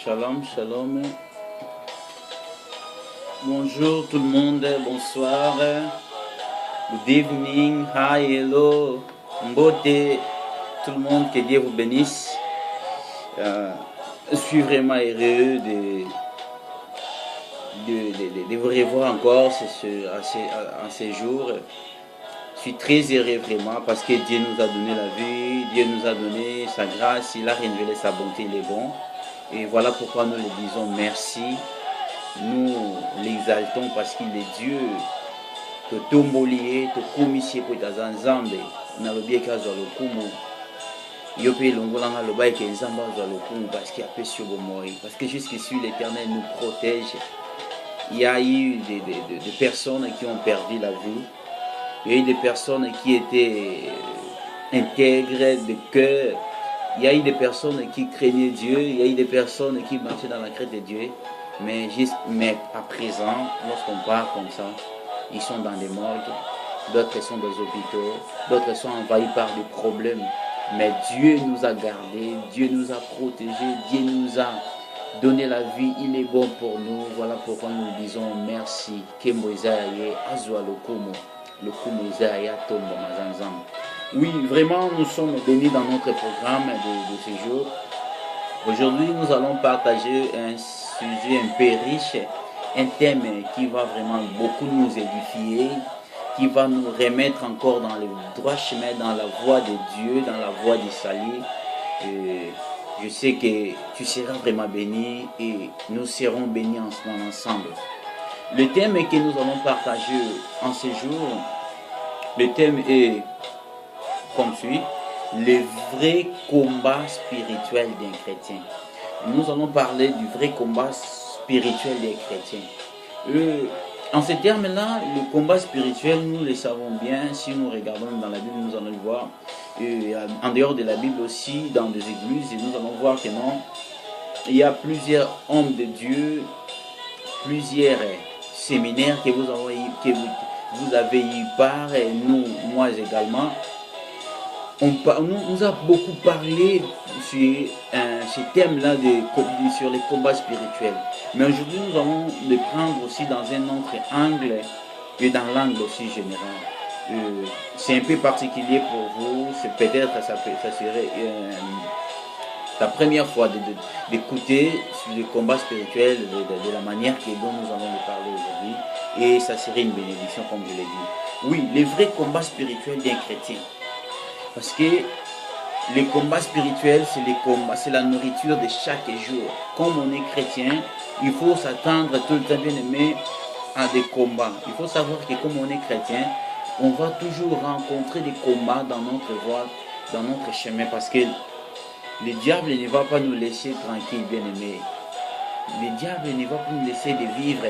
Shalom, shalom. Bonjour tout le monde, bonsoir. Good evening, hi, hello, mbote. Tout le monde, que Dieu vous bénisse. Je suis vraiment heureux de vous revoir encore en ces jours. Je suis très heureux vraiment parce que Dieu nous a donné la vie, Dieu nous a donné sa grâce, il a révélé sa bonté, il est bon. Et voilà pourquoi nous le disons merci. Nous l'exaltons parce qu'il est Dieu. To tombolier, to komisie pour ta nzambe. Na lobieka zo lokumu. Yo pe longolanga loba ke nzamba zo lokumu parce qu'il a fait sur moi. Parce que jusqu'ici l'Éternel nous protège. Il y a eu des personnes qui ont perdu la vie. Il y a eu des personnes qui étaient intègres de cœur. Il y a eu des personnes qui craignaient Dieu. Il y a eu des personnes qui marchaient dans la crainte de Dieu. Mais à présent, lorsqu'on parle comme ça, ils sont dans des morgues, d'autres sont dans des hôpitaux, d'autres sont envahis par des problèmes. Mais Dieu nous a gardés, Dieu nous a protégés, Dieu nous a donné la vie, il est bon pour nous. Voilà pourquoi nous disons merci. Oui, vraiment, nous sommes bénis dans notre programme de ce jour. Aujourd'hui, nous allons partager un sujet un peu riche, un thème qui va vraiment beaucoup nous édifier, qui va nous remettre encore dans le droit chemin, dans la voie de Dieu, dans la voie du salut. Je sais que tu seras vraiment béni et nous serons bénis ensemble. Le thème que nous allons partager en ce jour, le thème est comme suit: le vrai combat spirituel d'un chrétien. Nous allons parler du vrai combat spirituel des chrétiens. En ces termes-là, le combat spirituel, nous le savons bien. Si nous regardons dans la Bible, nous allons le voir. En dehors de la Bible aussi, dans des églises, et nous allons voir que non, il y a plusieurs hommes de Dieu, plusieurs séminaires que vous avez eu part, et moi également. On nous a beaucoup parlé sur ce thème-là sur les combats spirituels. Mais aujourd'hui, nous allons le prendre aussi dans un autre angle et dans l'angle aussi général. C'est un peu particulier pour vous. Peut-être ça serait la première fois d'écouter sur les combats spirituels de la manière dont nous allons le parler aujourd'hui. Et ça serait une bénédiction, comme je l'ai dit. Oui, les vrais combats spirituels d'un chrétien. Parce que les combats spirituels, c'est la nourriture de chaque jour. Comme on est chrétien, il faut s'attendre tout le temps, bien aimé, à des combats. Il faut savoir que comme on est chrétien, on va toujours rencontrer des combats dans notre voie, dans notre chemin. Parce que le diable ne va pas nous laisser tranquille, bien aimé. Le diable ne va pas nous laisser de vivre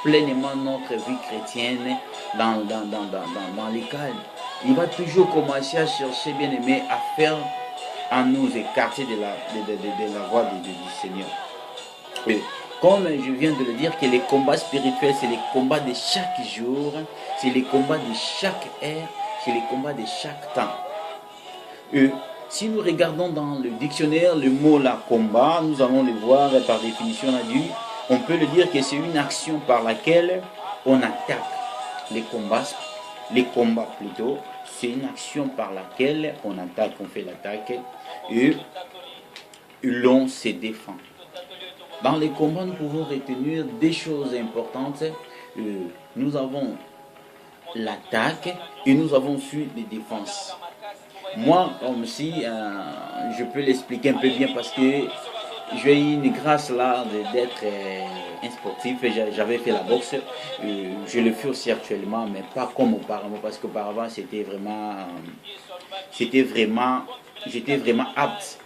pleinement notre vie chrétienne dans les calmes. Il va toujours commencer à chercher, bien aimé, à nous écarter de la voie du Seigneur. Et comme je viens de le dire, que les combats spirituels, c'est les combats de chaque jour, c'est les combats de chaque heure, c'est les combats de chaque temps. Si nous regardons dans le dictionnaire le mot la combat, nous allons le voir par définition là-dessus. On peut le dire que c'est une action par laquelle on attaque les combats plutôt. C'est une action par laquelle on attaque, on fait l'attaque et l'on se défend. Dans les combats, nous pouvons retenir des choses importantes. Nous avons l'attaque et nous avons ensuite les défenses. Moi, comme si, je peux l'expliquer un peu bien parce que j'ai eu une grâce là d'être un sportif. J'avais fait la boxe. Je le fais aussi actuellement, mais pas comme auparavant, parce qu'auparavant j'étais vraiment apte.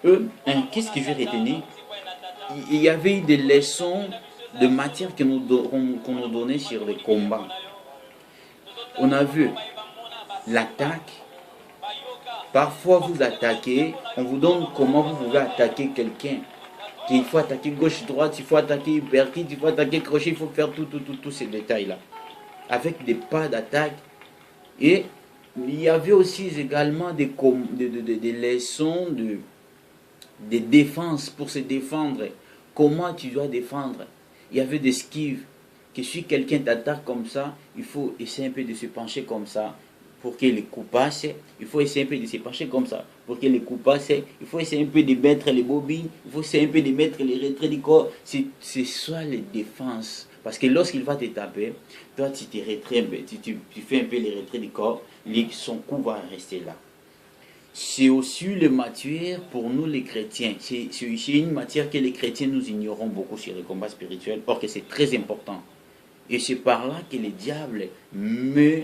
Qu'est-ce que je vais retenir? Il y avait eu des leçons de matière qu'on nous donnait sur les combats. On a vu l'attaque. Parfois vous attaquez, on vous donne comment vous pouvez attaquer quelqu'un. Il faut attaquer gauche-droite, il faut attaquer uppercut, il faut attaquer crochet, il faut faire tous ces détails-là. Avec des pas d'attaque. Et il y avait aussi également des leçons de défense pour se défendre comment tu dois défendre. Il y avait des esquives, que si quelqu'un t'attaque comme ça, il faut essayer un peu de se pencher comme ça pour que les coups passent. Il faut essayer un peu de se pencher comme ça pour que les coups passent. Il faut essayer un peu de mettre les bobines. Il faut essayer un peu de mettre les retraits du corps. C'est ça les défenses. Parce que lorsqu'il va te taper, toi tu te retrais, tu fais un peu les retraits du corps, son coup va rester là. C'est aussi le matière pour nous les chrétiens. C'est une matière que les chrétiens nous ignorons beaucoup sur les combats spirituels, or que c'est très important. Et c'est par là que le diable me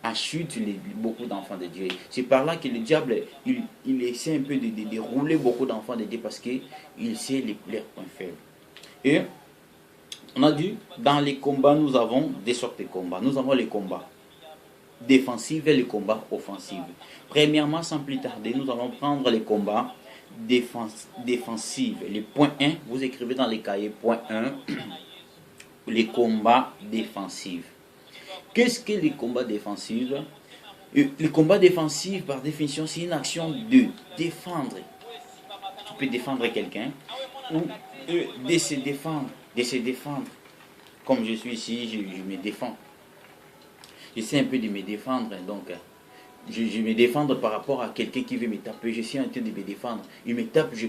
achute beaucoup d'enfants de Dieu. C'est par là que le diable, il essaie un peu de rouler beaucoup d'enfants de Dieu parce qu'il sait leurs points faibles. Et on a dit, dans les combats, nous avons des sortes de combats. Nous avons les combats défensifs et les combats offensifs. Premièrement, sans plus tarder, nous allons prendre les combats défensifs. Le point 1, vous écrivez dans les cahiers, point 1, les combats défensifs. Qu'est-ce que les combats défensifs? Les combats défensifs, par définition, c'est une action de défendre. Tu peux défendre quelqu'un ou de se défendre. De se défendre. Comme je suis ici, je me défends. J'essaie un peu de me défendre, donc je me défendre par rapport à quelqu'un qui veut me taper. Je suis en train de me défendre. Il me tape, je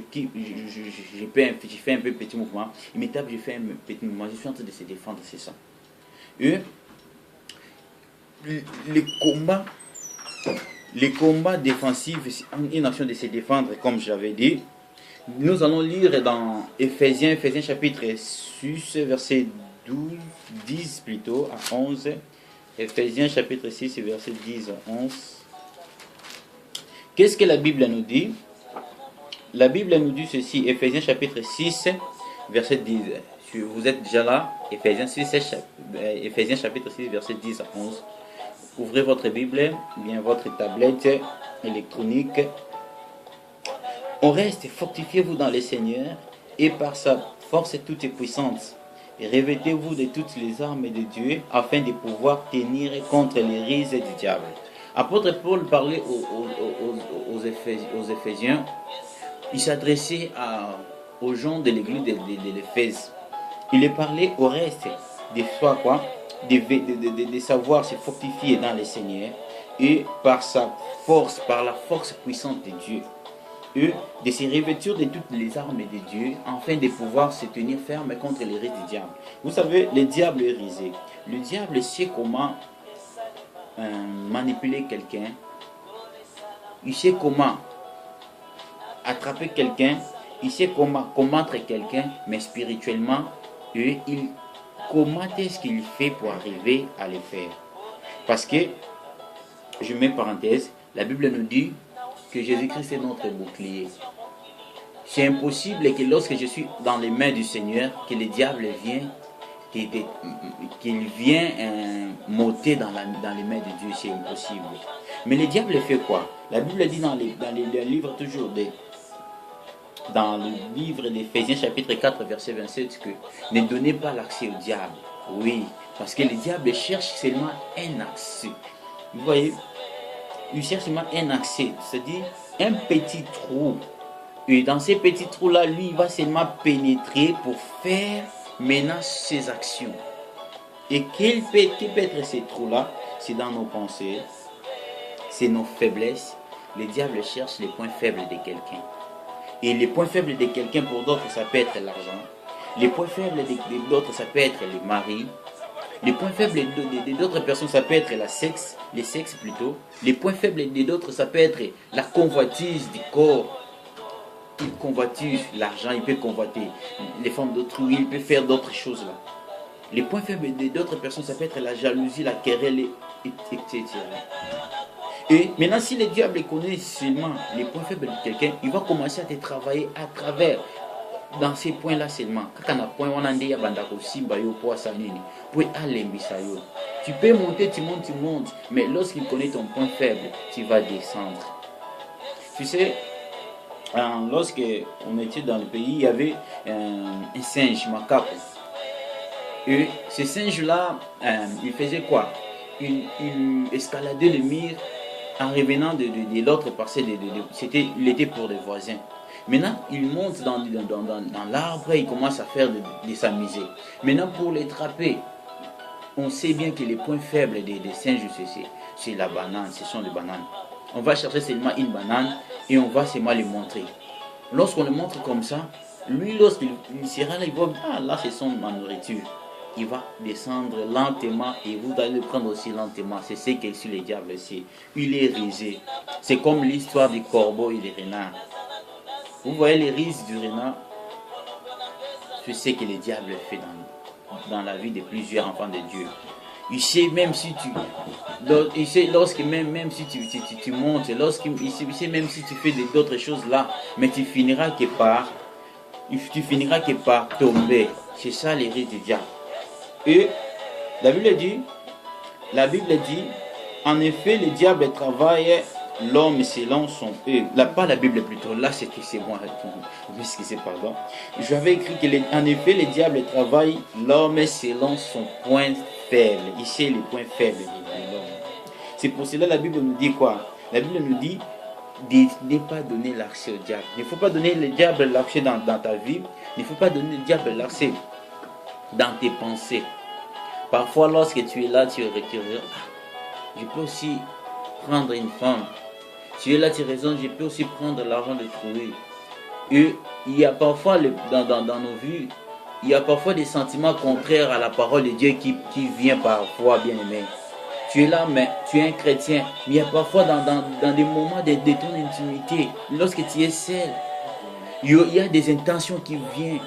fais un peu petit mouvement. Il me tape, je fais un petit mouvement. Je suis en train de se défendre, c'est ça. Et les combats défensifs, c'est une action de se défendre, comme j'avais dit. Nous allons lire dans Ephésiens chapitre 6, verset 10 plutôt, à 11. Ephésiens chapitre 6, verset 10 à 11. Qu'est-ce que la Bible nous dit? La Bible nous dit ceci, Ephésiens chapitre 6, verset 10. Si vous êtes déjà là, Ephésiens chapitre 6, verset 10 à 11. Ouvrez votre Bible, bien votre tablette électronique. On reste, fortifiez-vous dans le Seigneur et par sa force toute puissante. Revêtez-vous de toutes les armes de Dieu afin de pouvoir tenir contre les rises du diable. Apôtre Paul parlait aux Éphésiens. Il s'adressait aux gens de l'église de l'Éphèse. Il les parlait au reste de soi, quoi, de savoir se fortifier dans le Seigneur et par sa force, par la force puissante de Dieu. Et de se revêtir de toutes les armes de Dieu afin de pouvoir se tenir ferme contre les rises du diable. Vous savez, le diable est risé. Le diable sait comment manipuler quelqu'un. Il sait comment attraper quelqu'un. Il sait comment combattre quelqu'un, mais spirituellement, comment est-ce qu'il fait pour arriver à le faire? Parce que, je mets parenthèse, la Bible nous dit que Jésus-Christ est notre bouclier. C'est impossible que lorsque je suis dans les mains du Seigneur, que le diable vienne, qu'il vienne m'ôter dans les mains de Dieu. C'est impossible. Mais le diable fait quoi? La Bible dit dans les livres toujours dans le livre d'Éphésiens chapitre 4 verset 27 que ne donnez pas l'accès au diable. Oui, parce que le diable cherche seulement un accès. Vous voyez, il cherche seulement un accès, c'est-à-dire un petit trou. Et dans ces petits trous-là, lui, il va seulement pénétrer pour faire maintenant ses actions. Et quel peut être ces trous-là? C'est dans nos pensées, c'est nos faiblesses. Le diable cherche les points faibles de quelqu'un. Et les points faibles de quelqu'un, pour d'autres, ça peut être l'argent. Les points faibles d'autres, ça peut être les maris. Les points faibles d'autres personnes, ça peut être les sexes plutôt. Les points faibles d'autres, ça peut être la convoitise du corps. Il convoitise l'argent, il peut convoiter les femmes d'autrui, il peut faire d'autres choses là. Les points faibles d'autres personnes, ça peut être la jalousie, la querelle, etc. Et maintenant, si le diable connaît seulement les points faibles de quelqu'un, il va commencer à te travailler à travers dans ces points-là seulement. Tu peux monter, tu montes, mais lorsqu'il connaît ton point faible, tu vas descendre. Tu sais, lorsque on était dans le pays, il y avait un singe, macaque. Et ce singe-là, il faisait quoi? Il escaladait le mur en revenant de l'autre parcelle. Il était pour des voisins. Maintenant, il monte dans l'arbre et il commence à faire de s'amuser. Maintenant, pour les attraper, on sait bien que les points faibles des singes, c'est la banane, ce sont les bananes. On va chercher seulement une banane et on va seulement les montrer. Lorsqu'on le montre comme ça, lui, lorsqu'il sera là, il va, ah là, ce sont ma nourriture. Il va descendre lentement et vous allez le prendre aussi lentement. C'est ce que sur les diables, c'est. Il est risé. C'est comme l'histoire du corbeau et des renards. Vous voyez les rises du renard, c'est ce que le diable fait dans la vie de plusieurs enfants de Dieu. Il sait même si tu, il sait lorsque même si tu montes, il sait même si tu fais d'autres choses là, mais tu finiras que par tomber. C'est ça les risques du diable. Et la Bible dit, en effet, le diable travaille l'homme selon son là, pas la Bible plutôt, là c'est moi, excusez, pardon. J'avais écrit que en effet, le diable travaille l'homme selon son point faible. Ici, les points faibles de l'homme. C'est pour cela la Bible nous dit quoi? La Bible nous dit de ne pas donner l'accès au diable. Il ne faut pas donner le diable l'accès dans ta vie. Il ne faut pas donner le diable l'accès dans tes pensées. Parfois, lorsque tu es là, tu recueilles. Je peux aussi prendre une femme. Tu es là, tu raisonnes, je peux aussi prendre l'argent de trouver. Et il y a parfois, dans nos vies, il y a parfois des sentiments contraires à la parole de Dieu qui vient parfois, bien aimé. Tu es là, mais tu es un chrétien. Mais il y a parfois dans des moments de ton intimité, lorsque tu es seul, il y a des intentions qui viennent,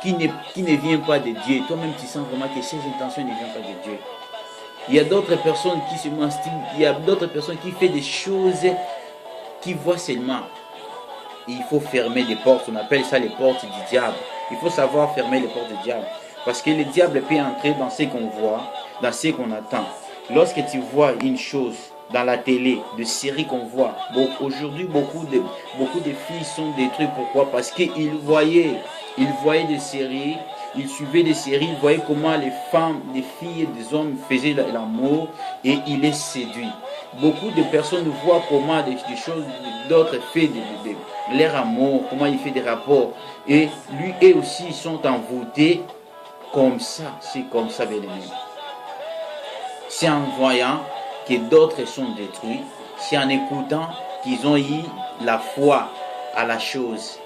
qui ne viennent pas de Dieu. Toi-même, tu sens vraiment que ces intentions ne viennent pas de Dieu. Il y a d'autres personnes qui se masturbent, il y a d'autres personnes qui font des choses qui voient seulement. Il faut fermer des portes, on appelle ça les portes du diable. Il faut savoir fermer les portes du diable. Parce que le diable peut entrer dans ce qu'on voit, dans ce qu'on attend. Lorsque tu vois une chose dans la télé, de séries qu'on voit, aujourd'hui beaucoup de filles sont détruites. Pourquoi? Parce qu'ils voyaient des séries. Il suivait des séries, il voyait comment les femmes, les filles et des hommes faisaient l'amour et il les séduit. Beaucoup de personnes voient comment des choses, d'autres font leur amour, comment il fait des rapports. Et lui et aussi ils sont envoûtés comme ça, c'est comme ça, bien aimé. C'est en voyant que d'autres sont détruits, c'est en écoutant qu'ils ont eu la foi à la chose.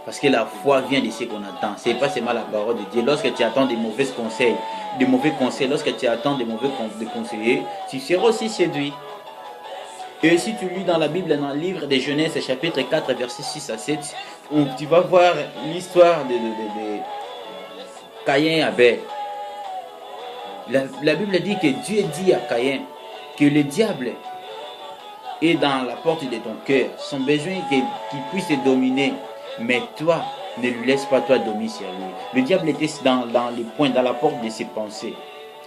Parce que la foi vient de ce qu'on attend. Ce n'est pas seulement la parole de Dieu. Lorsque tu attends des mauvais conseils, lorsque tu attends des mauvais conseillers, tu seras aussi séduit. Et si tu lis dans la Bible, dans le livre de Genèse, chapitre 4, versets 6 à 7, tu vas voir l'histoire de Caïn et Abel. La Bible dit que Dieu dit à Caïn que le diable est dans la porte de ton cœur. Son besoin qu'il puisse te dominer. Mais toi, ne lui laisse pas toi dominer sur lui. Le diable était dans les points, dans la porte de ses pensées.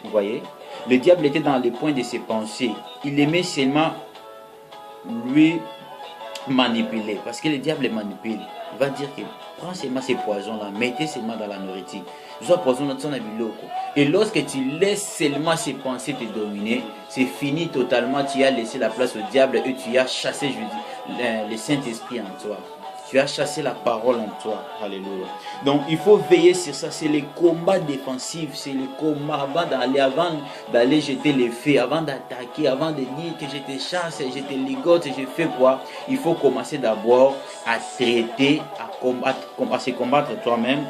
Vous voyez? Le diable était dans les points de ses pensées. Il aimait seulement lui manipuler. Parce que le diable manipule. Il va dire que prends seulement ces poisons-là, mettez seulement dans la nourriture. Et lorsque tu laisses seulement ces pensées te dominer, c'est fini totalement. Tu as laissé la place au diable et tu as chassé, je dis, le Saint-Esprit en toi. Tu as chassé la parole en toi. Alléluia. Donc il faut veiller sur ça. C'est les combats défensifs. C'est les combats avant d'aller jeter les faits, avant d'attaquer, avant de dire que je te chasse, je te ligote, je fais quoi. Il faut commencer d'abord à traiter, à se combattre toi-même,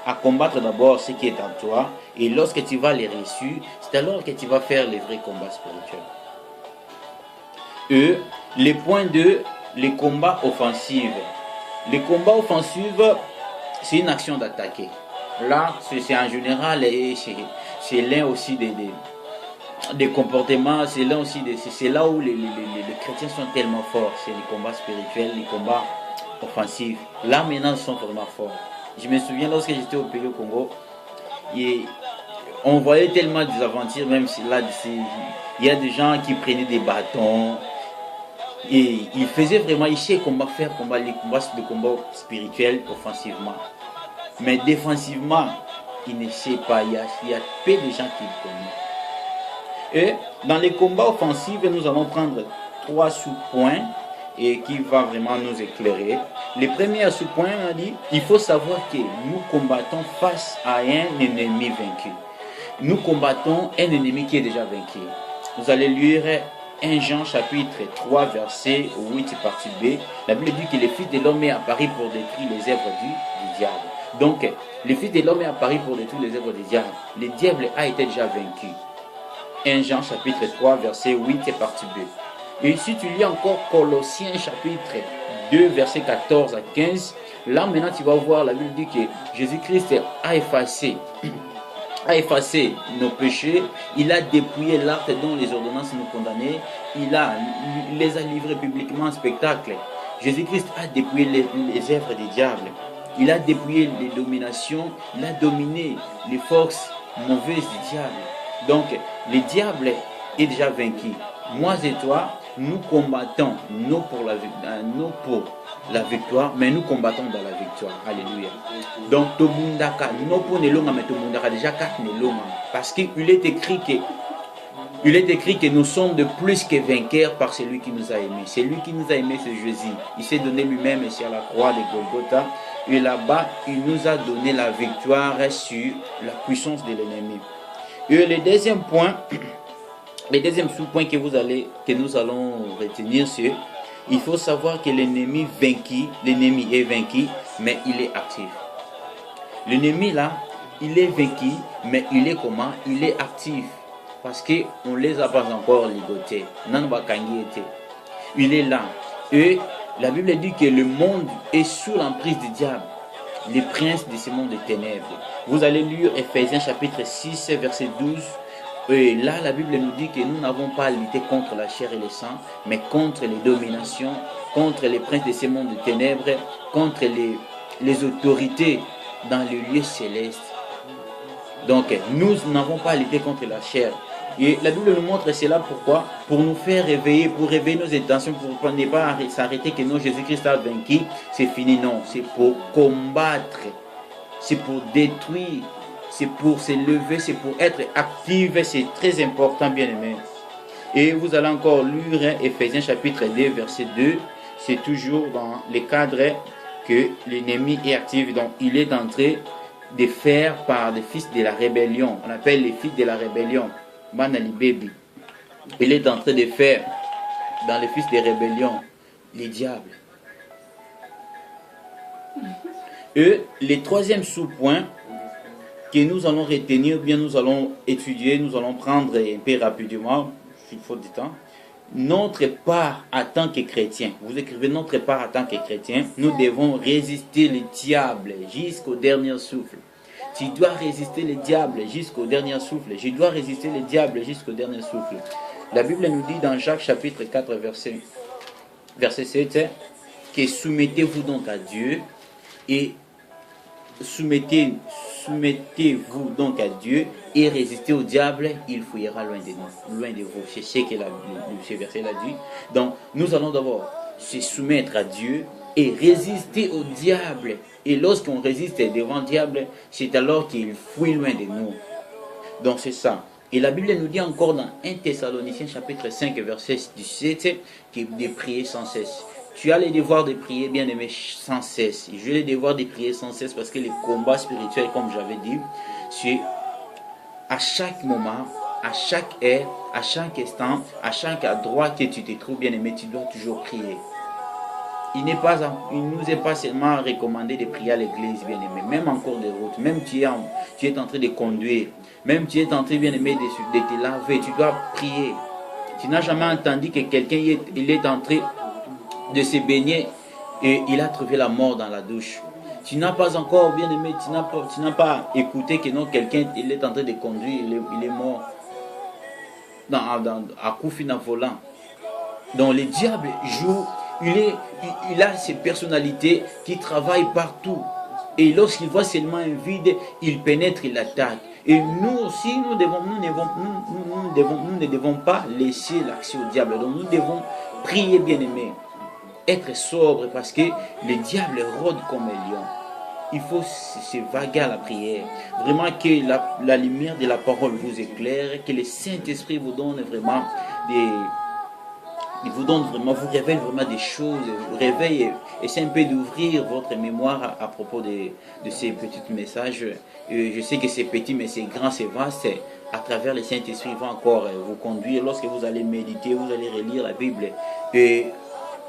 à combattre d'abord ce qui est en toi. Et lorsque tu vas les reçus, c'est alors que tu vas faire les vrais combats spirituels. Les points les combats offensifs. Les combats offensifs, c'est une action d'attaquer. Là, c'est en général, c'est l'un aussi des comportements, c'est là où les chrétiens sont tellement forts. C'est les combats spirituels, les combats offensifs. Là, maintenant, ils sont vraiment forts. Je me souviens lorsque j'étais au pays au Congo, on voyait tellement des aventures, même si là, il y a des gens qui prenaient des bâtons. Et il faisait vraiment, il sait comment faire les combats spirituels offensivement. Mais défensivement, il ne sait pas. Il y a peu de gens qui le connaissent. Et dans les combats offensifs, nous allons prendre 3 sous-points. et qui va vraiment nous éclairer. Le premier sous-point, on a dit, il faut savoir que nous combattons face à un ennemi vaincu. Nous combattons un ennemi qui est déjà vaincu. Vous allez lire 1 Jean chapitre 3 verset 8 partie B. La Bible dit que le Fils de l'homme est apparu pour détruire les œuvres du diable. Donc, le Fils de l'homme est apparu pour détruire les œuvres du diable. Le diable a été déjà vaincu. 1 Jean chapitre 3 verset 8 partie B. Et si tu lis encore Colossiens chapitre 2 verset 14 à 15, là maintenant tu vas voir, la Bible dit que Jésus-Christ a effacé nos péchés, il a dépouillé l'acte dont les ordonnances nous condamnaient, il les a livrés publiquement en spectacle. Jésus-Christ a dépouillé les œuvres des diables, il a dépouillé les dominations, il a dominé les forces mauvaises du diable. Donc le diable est déjà vaincu. Moi et toi, nous combattons non pour la victoire, mais nous combattons dans la victoire. Alléluia. Donc, Tobundaka, non pour Nelonga, mais Tobundaka déjà 4 Nelonga. Parce qu'il est écrit que nous sommes de plus que vainqueurs par celui qui nous a aimés. C'est lui qui nous a aimés, c'est Jésus. Il s'est donné lui-même sur la croix de Golgotha. Et là-bas, il nous a donné la victoire sur la puissance de l'ennemi. Et le deuxième point, le deuxième sous-point que nous allons retenir, c'est il faut savoir que l'ennemi est vaincu, mais il est actif. L'ennemi là, il est vaincu, mais il est comment? Il est actif. Parce qu'on ne les a pas encore ligotés. Il est là. Et la Bible dit que le monde est sous l'emprise du diable, les princes de ce monde de ténèbres. Vous allez lire Ephésiens chapitre 6, verset 12. Et là, la Bible nous dit que nous n'avons pas à lutter contre la chair et le sang, mais contre les dominations, contre les princes de ce monde de ténèbres, contre les autorités dans les lieux célestes. Donc, nous n'avons pas à lutter contre la chair. Et la Bible nous montre cela pourquoi? Pour nous faire réveiller, pour réveiller nos intentions, pour ne pas s'arrêter que non, Jésus-Christ a vaincu, c'est fini. Non, c'est pour combattre, c'est pour détruire, c'est pour se lever, c'est pour être actif, c'est très important, bien aimé. Et vous allez encore lire Ephésiens chapitre 2, verset 2, c'est toujours dans le cadre que l'ennemi est actif, donc il est en train de faire par des fils de la rébellion, on appelle les fils de la rébellion, Banali Baby. Il est en train de faire dans les fils de rébellion les diables. Et le troisième sous-point que nous allons retenir, bien nous allons étudier, nous allons prendre un peu rapidement, s'il faut du temps. Notre part en tant que chrétien, vous écrivez notre part en tant que chrétien, nous devons résister le diable jusqu'au dernier souffle. Tu dois résister le diable jusqu'au dernier souffle. Je dois résister le diable jusqu'au dernier souffle. La Bible nous dit dans Jacques chapitre 4, verset 7, que soumettez-vous donc à Dieu et soumettez-vous donc à Dieu et résistez au diable, il fuira loin de nous, loin de vous. C'est ce que ce verset l'a dit. Donc, nous allons d'abord se soumettre à Dieu et résister au diable. Et lorsqu'on résiste devant le diable, c'est alors qu'il fuit loin de nous. Donc, c'est ça. Et la Bible nous dit encore dans 1 Thessaloniciens chapitre 5, verset 17, de prier sans cesse. Tu as le devoir de prier, bien aimé, sans cesse. Je le devoir de prier sans cesse parce que les combats spirituels, comme j'avais dit, c'est à chaque moment, à chaque heure, à chaque instant, à chaque endroit que tu te trouves, bien aimé, tu dois toujours prier. Il ne nous est pas seulement recommandé de prier à l'église, bien aimé, même en cours de route, même tu es en train de conduire, même tu es en train, bien aimé, de te laver, tu dois prier. Tu n'as jamais entendu que quelqu'un il est en train de se baigner et il a trouvé la mort dans la douche. Tu n'as pas encore, bien aimé, tu n'as pas écouté que non, quelqu'un il est en train de conduire, il est mort à coup fin volant. Donc le diable joue, il a ses personnalités qui travaillent partout. Et lorsqu'il voit seulement un vide, il pénètre, il attaque. Et nous aussi, nous ne devons pas laisser l'accès au diable. Donc nous devons prier, bien aimé, être sobre parce que le diable rôde comme un lion. Il faut se vaguer à la prière. Vraiment que la lumière de la parole vous éclaire, que le Saint-Esprit vous donne vraiment il vous donne vraiment, vous révèle vraiment des choses, vous réveille, essaie un peu d'ouvrir votre mémoire à propos de ces petits messages. Je sais que c'est petit, mais c'est grand, c'est vaste. À travers le Saint-Esprit, il va encore vous conduire. Lorsque vous allez méditer, vous allez relire la Bible, et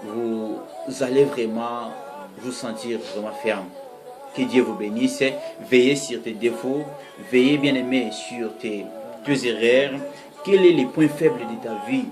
vous allez vraiment vous sentir vraiment ferme. Que Dieu vous bénisse. Veillez sur tes défauts. Veillez, bien aimé, sur tes erreurs. Quels sont les points faibles de ta vie?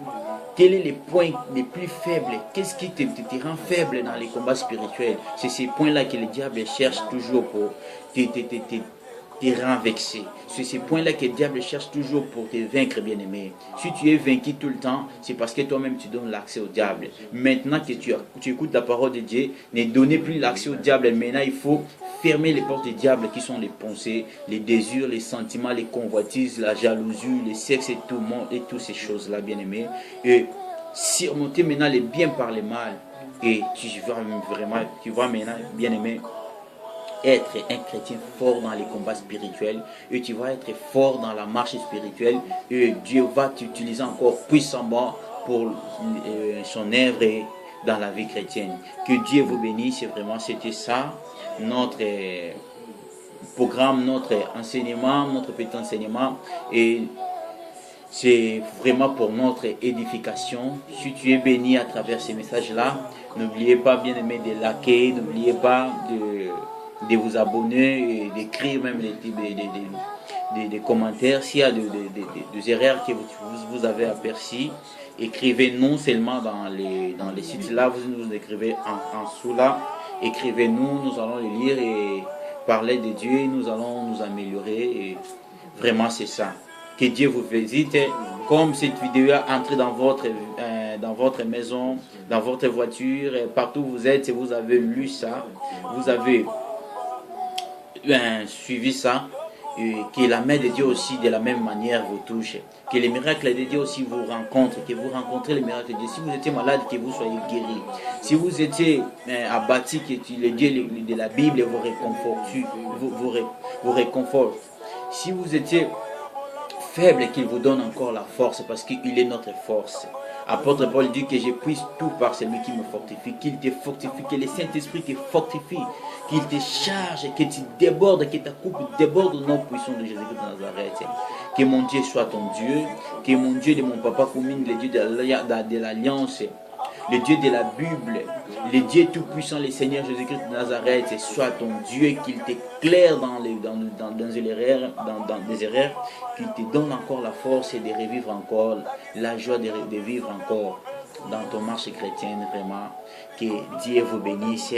Quels sont les points les plus faibles? Qu'est-ce qui te rend faible dans les combats spirituels? C'est ces points-là que le diable cherche toujours pour te rend vexé. C'est ces points-là que le diable cherche toujours pour te vaincre, bien-aimé. Si tu es vaincu tout le temps, c'est parce que toi-même tu donnes l'accès au diable. Maintenant que tu écoutes la parole de Dieu, ne donnez plus l'accès au diable. Maintenant, il faut fermer les portes du diable qui sont les pensées, les désirs, les sentiments, les convoitises, la jalousie, le sexe et tout le monde et toutes ces choses-là, bien-aimé. Et surmonter maintenant les biens par le mal. Et tu vas maintenant, bien-aimé, être un chrétien fort dans les combats spirituels, et tu vas être fort dans la marche spirituelle, et Dieu va t'utiliser encore puissamment pour son œuvre dans la vie chrétienne. Que Dieu vous bénisse. Vraiment, c'était ça notre programme, notre enseignement, notre petit enseignement, et c'est vraiment pour notre édification. Si tu es béni à travers ces messages-là, n'oubliez pas, bien aimé, de liker, n'oubliez pas de vous abonner et d'écrire même des commentaires. S'il y a des erreurs que vous avez aperçues, écrivez non seulement dans les sites là, vous nous écrivez en dessous là, écrivez-nous, nous allons les lire et parler de Dieu, nous allons nous améliorer. Et vraiment, c'est ça. Que Dieu vous visite. Comme cette vidéo a entré dans votre maison, dans votre voiture, partout où vous êtes, si vous avez lu ça, vous avez suivi ça, et que la main de Dieu aussi de la même manière vous touche, que les miracles de Dieu aussi vous rencontrent, que vous rencontrez les miracles de Dieu. Si vous étiez malade, que vous soyez guéri. Si vous étiez abattu, que le Dieu de la Bible vous réconforte, vous réconforte. Si vous étiez faible, qu'il vous donne encore la force, parce qu'il est notre force. Apôtre Paul dit que je puisse tout par celui qui me fortifie, qu'il te fortifie, que le Saint-Esprit te fortifie, qu'il te charge, que tu débordes, que ta coupe déborde au nom puissant de Jésus-Christ de Nazareth. Que mon Dieu soit ton Dieu, que mon Dieu de mon papa commune, le Dieu de l'Alliance, le Dieu de la Bible, le Dieu tout-puissant, le Seigneur Jésus-Christ de Nazareth, soit ton Dieu, qu'il t'éclaire dans des erreurs, qu'il te donne encore la force de revivre encore, la joie de vivre encore dans ton marche chrétienne, vraiment. Que Dieu vous bénisse.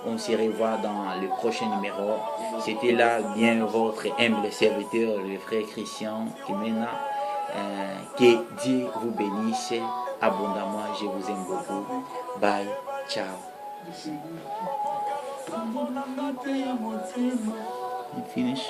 On se revoit dans le prochain numéro. C'était là bien votre humble serviteur, le frère Christian Kimena. Que Dieu vous bénisse abondamment. Je vous aime beaucoup. Bye. Ciao. You finish?